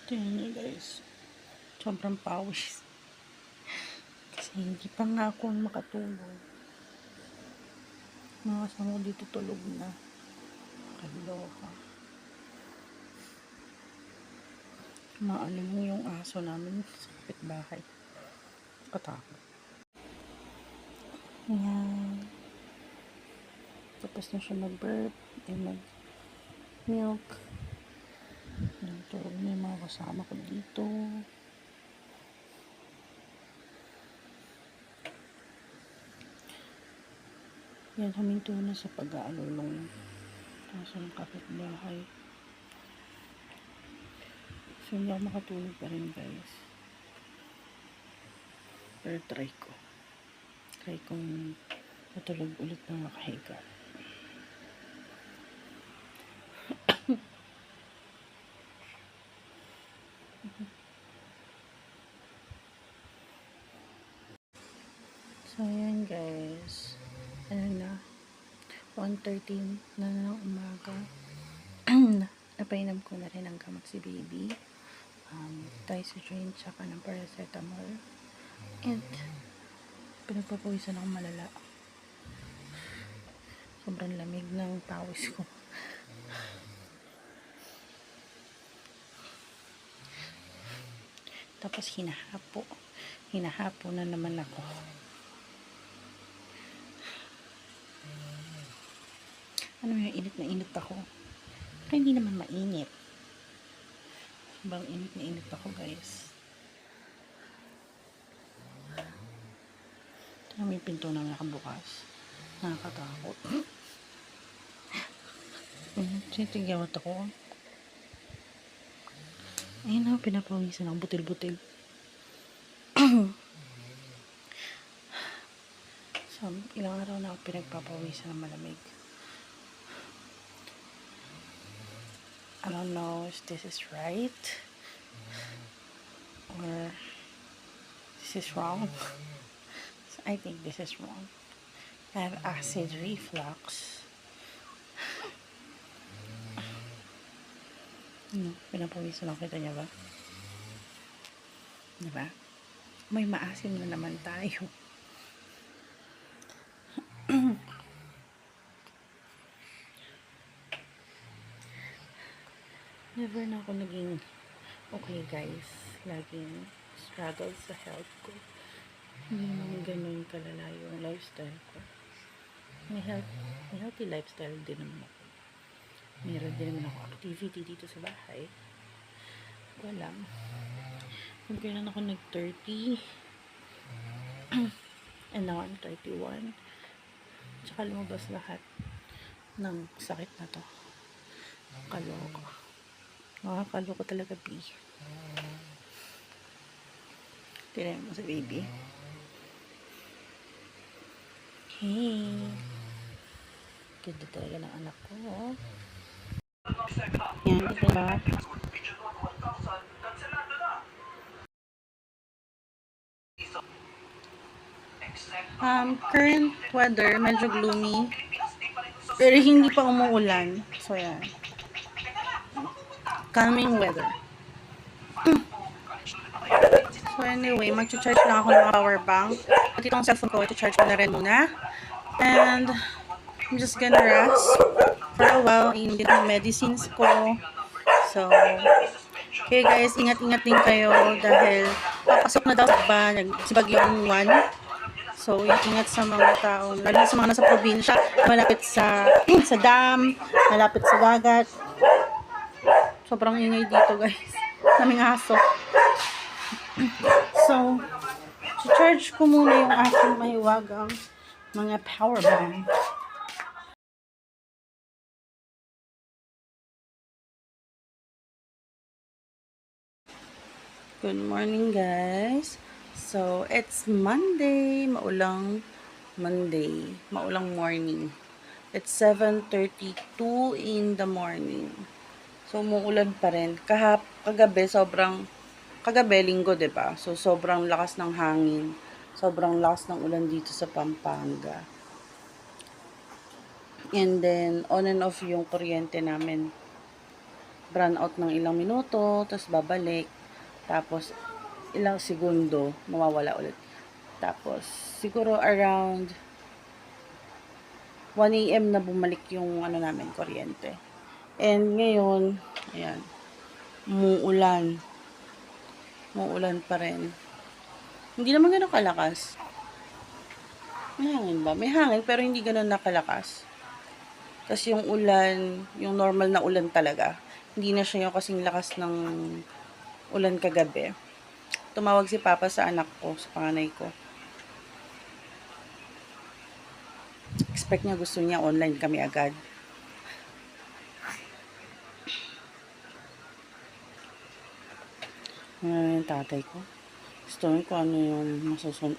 Tingnan nyo guys. Sobrang pawis. Kasi hindi pa nga ako makatulog. Mga kasama ko dito tulog na. Kaloka. Maalim yung aso namin sa kapitbahay. Katakot. Yan. Tapos na siya mag-burp. Mag-milk. Tulog na yung mga kasama ko dito. Yan, huminto na sa pag-aalulong. Kaso ng kapitbahay. So, hindi ako makatulog pa rin guys. Pero try ko. Try kong matulog ulit ng nakahiga. So, ayan guys. Ano na? 1:13 na ng umaga. Napainom ko na rin ang gamot si baby. Tysogen tsaka ng paracetamol. And, pinagpapawisan akong malala. Sobrang lamig ng pawis ko. Tapos hinahapo na naman ako. Ano yung init na init ako? Pero hindi naman mainit. Sobrang init na init ako guys. Ito may pinto na nakabukas. Nakakatakot. Sinitigawat ako. Ayun na, pinapawisan ako. Butil-butil. So, ilang araw na ako pinagpapawisan ng malamig. I don't know if this is right or this is wrong. So I think this is wrong. I have acid reflux. Pinapawisan ako. Kita niya ba? Diba? May maasim na naman tayo. Never na ako naging okay guys. Laging struggle sa health ko. Hindi naman ganun kalala yung lifestyle ko. May healthy lifestyle din naman ako. Meron din naman ako activity dito sa bahay. Wala. Kung kailan ako nag-30 and now I'm 31. Tsaka lumabas lahat ng sakit na to. Kaloka. Nakakaloka talaga, B. Tignan mo sa baby. Hey. Ganda talaga ng anak ko. Yan, diba? Current weather, medyo gloomy. Pero hindi pa umuulan. So, yan. Calming weather. So, anyway, mag-charge lang ako ng power bank. At itong cellphone ko, ito-charge ko na rin muna. And, I'm just gonna rest for a while. Iinit yung medicines ko. So, okay guys, ingat-ingat din kayo dahil papasok na daw si Bagyong 1. So, ingat sa mga tao, lalo sa mga nasa probinsya, malapit sa dam, malapit sa dagat. Sobrang ingay dito guys. Daming aso. So, charge ko muna yung aking mahiwagang mga power bank. Good morning guys. So, it's Monday. Maulang Monday. Maulang morning. It's 7:32 in the morning. So, umuulan pa rin. Kagabi, linggo, diba? So, sobrang lakas ng hangin. Sobrang lakas ng ulan dito sa Pampanga. And then, on and off yung kuryente namin. brown out ng ilang minuto, tapos babalik. Tapos, ilang segundo, mawawala ulit. Tapos, siguro around 1 AM na bumalik yung ano namin, kuryente. And ngayon, ayan, umuulan. Umuulan pa rin. Hindi naman gano'n kalakas. May hangin ba? May hangin, pero hindi gano'n nakalakas. Tapos yung ulan, yung normal na ulan talaga. Hindi na siya yung kasing lakas ng ulan kagabi. Tumawag si Papa sa anak ko, sa panganay ko. Expect niya, gusto niya online kami agad. Yung tatay ko. Gusto niya kung ano yung masusunod.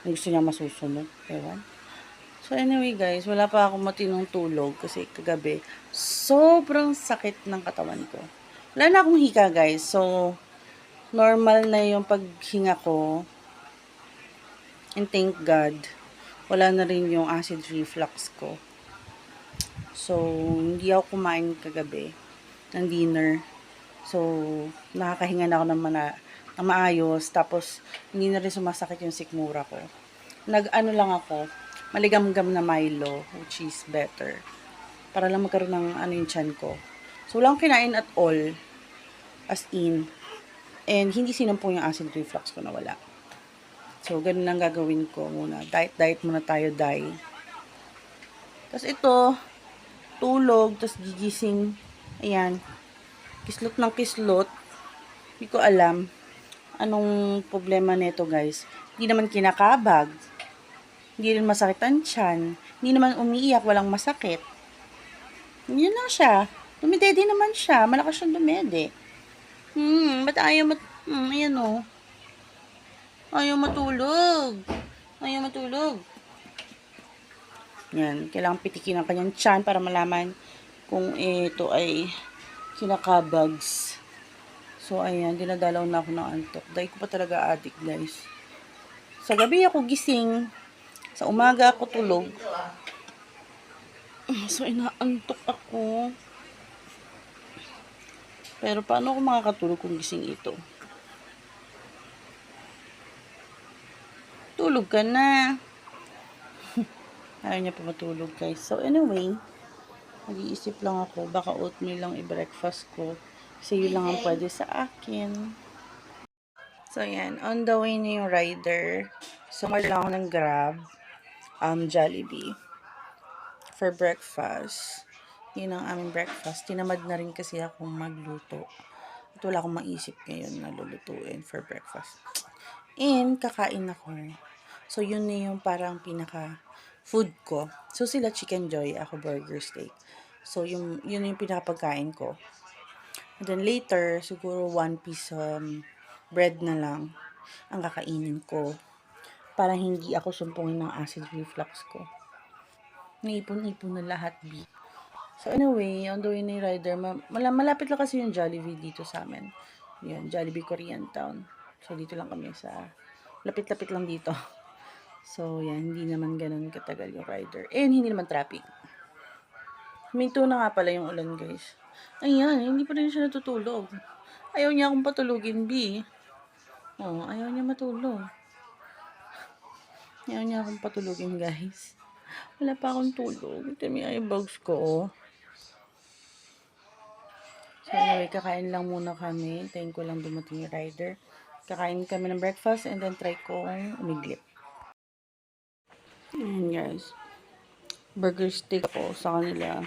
Gusto niya masusunod. Ewan. So anyway guys, wala pa akong matinong tulog kasi kagabi sobrang sakit ng katawan ko. Wala na akong hika guys. So normal na yung paghinga ko. And thank God, wala na rin yung acid reflux ko. So hindi ako kumain kagabi ng dinner. So nakakahinga na ako ng maayos. Tapos hindi na rin sumasakit yung sikmura ko. Nag-ano lang ako, maligamgam na Milo, which is better. Para lang magkaroon ng ano yung tiyan ko. So, wala akong kinain at all. As in. And hindi sinampong yung acid reflux ko na wala. So, ganun lang gagawin ko muna. Diet muna tayo, Tapos ito, tulog, tapos gigising. Ayan. Kislot ng kislot. Hindi ko alam anong problema nito guys. Hindi naman kinakabag. Hindi rin masakit ang tiyan. Hindi naman umiiyak, walang masakit. Yun lang siya. Dumidede naman siya. Malakas siyang dumede. Ba't ayaw ayan o. Ayaw matulog. Ayaw matulog. Yan. Kailangan pitikin ang kanyang tiyan para malaman kung ito ay kinakabags. So, ayan. Dinadalaw na ako ng antok. Dahil ko pa talaga addict, guys. Sa gabi ako gising. Sa umaga ako tulog. So, inaantok ako. Pero, paano ako makakatulog kung gising ito? Tulog ka na. Ayaw niya pa matulog, guys. So, anyway, nag-iisip lang ako. Baka oatmeal lang i-breakfast ko. Kasi yun lang ang pwede sa akin. So, yan. On the way na yung rider. So, lang ako ng Grab. Jollibee. For breakfast. Yun ang aming breakfast. Tinamad na rin kasi akong magluto. At wala akong maisip ngayon na lulutuin for breakfast. And, kakain ako. So, yun na yung parang pinaka food ko. So, sila Chicken Joy, ako burger steak. So, yun yung pinapagkain ko. And then later, siguro 1 piece bread na lang ang kakainin ko. Para hindi ako sumpungin ng acid reflux ko. Naipon-ipon na lahat, B. So, anyway, on the way na yung rider, malapit lang kasi yung Jollibee dito sa amin. Yan, Jollibee Korean Town. So, dito lang kami sa, lapit-lapit lang dito. So, yan, hindi naman ganun katagal yung rider. And, hindi naman traffic. Huminto na nga pala yung ulan, guys. Ayan, hindi pa rin siya natutulog. Ayaw niya akong patulugin, B. Oh, ayaw niya matulog. Ayaw niya akong patulugin, guys. Wala pa akong tulog. Ito yung eyebags ko, oh. So, anyway, kakain lang muna kami. Hintayin ko lang dumating yung rider. Kakain kami ng breakfast and then try kong umiglip. Ayan, guys. Burger steak ko sa kanila.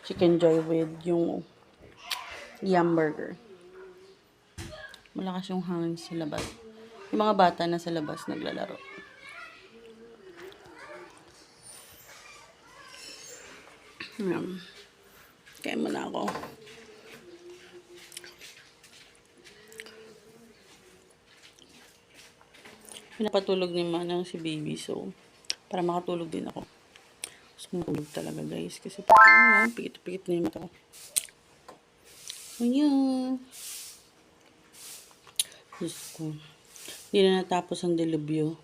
Chicken Joy with yung yum burger. Malakas yung hangin sa labas. Yung mga bata na sa labas naglalaro. Ayan. Kaya muna ako. Pinapatulog ni Manang si baby. So, para makatulog din ako. Gusto kong matulog talaga, guys. Kasi pikit-pikit na yung mata ko. Ayan. Diyos ko. Hindi na natapos ang delubyo.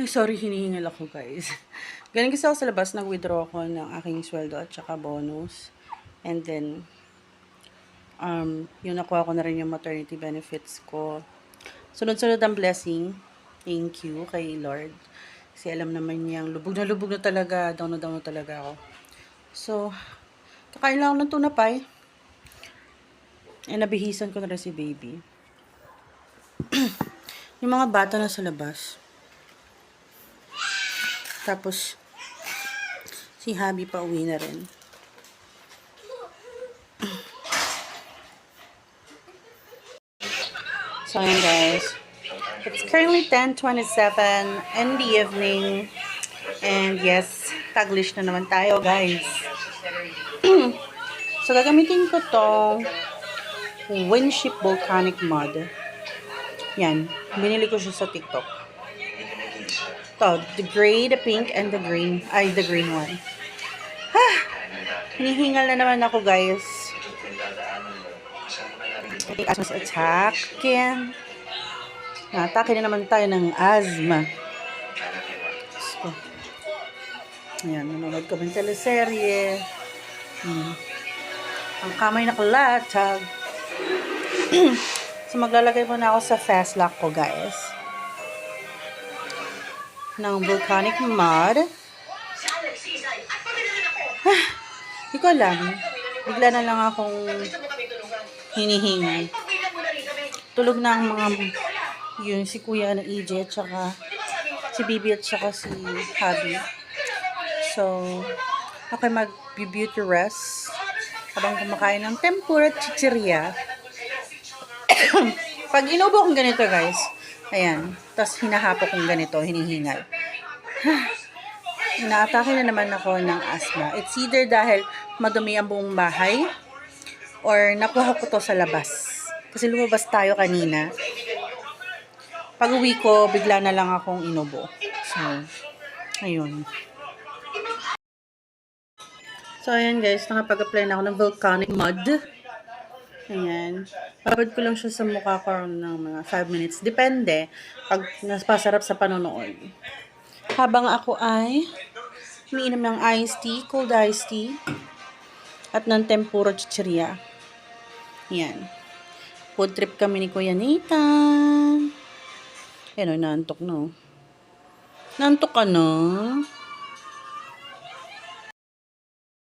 Ay, sorry, hinihingal ako, guys. Galing kasi ako sa labas, nag-withdraw ako ng aking sweldo at saka bonus. And then, yung nakuha ko na rin yung maternity benefits ko. Sunod-sunod ang blessing. Thank you kay Lord. Kasi alam naman niyang lubog na talaga, down na talaga ako. So, kakain lang ako ng tuna pie. And nabihisan ko na rin si baby. Yung mga bata na sa labas. Tapos, si Habi pa uwi na rin. So, ayan guys. It's currently 10:27 in the evening. And yes, Taglish na naman tayo guys. So, gagamitin ko tong Winship Volcanic Mud. Yan. Binili ko siya sa TikTok. Ito, the gray, the pink, and the green. Ay, the green one. Hinihingal na naman ako guys. Asthma's attack. Again. Natake na naman tayo ng asthma. So, ayan, nanonood kami ng teleserye. Ang kamay nakalatag. So, maglalagay muna ako sa fast lock ko, guys. Ng volcanic mud. Hindi ko alam. Bigla na lang akong hinihingal. Tulog na ang mga yung si Kuya na EJ at saka si Bibi at saka si Habi. So, ako mag-beauty rest habang kumakain ng tempura at chichirya. Pag inubo kong ganito guys, ayan, tapos hinahapo kong ganito, hinihingal. Inaatake na naman ako ng asthma. It's either dahil madumi ang buong bahay or nakuha ko to sa labas. Kasi lumabas tayo kanina. Pag uwi ko, bigla na lang akong inubo. So, ayun. So, ayan guys, nakapag-apply na ako ng volcanic mud. Ayan. Babad ko lang siya sa mukha ko ng mga 5 minutes. Depende pag napasarap sa panonood. Habang ako ay umiinom ng iced tea, cold iced tea, at ng tempura chichirya. Ayan. Food trip kami ni Kuya Nathan. Ayan o, naantok no. Naantok ka na?